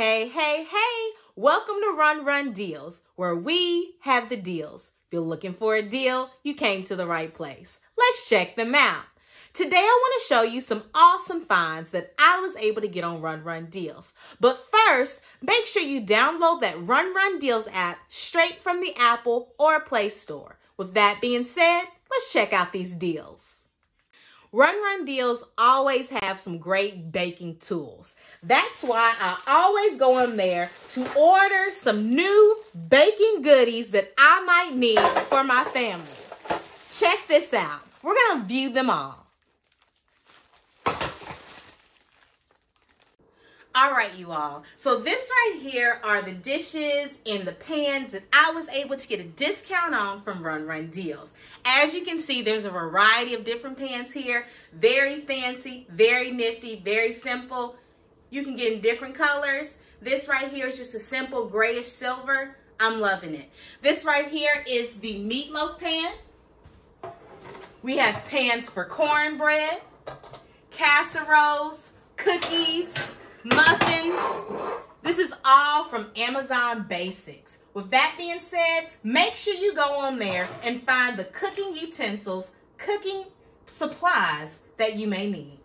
Hey, hey, hey! Welcome to Run Deals, where we have the deals. If you're looking for a deal, you came to the right place. Let's check them out. Today, I want to show you some awesome finds that I was able to get on Run Deals. But first, make sure you download that Run Deals app straight from the Apple or Play Store. With that being said, let's check out these deals. Run Deals always have some great baking tools. That's why I always go in there to order some new baking goodies that I might need for my family. Check this out. We're going to view them all. All right, you all. So this right here are the dishes and the pans that I was able to get a discount on from Run Deals. As you can see, there's a variety of different pans here. Very fancy, very nifty, very simple. You can get in different colors. This right here is just a simple grayish silver. I'm loving it. This right here is the meatloaf pan. We have pans for cornbread, casseroles, cookies, muffins. This is all from Amazon Basics. With that being said, make sure you go on there and find the cooking utensils, cooking supplies that you may need.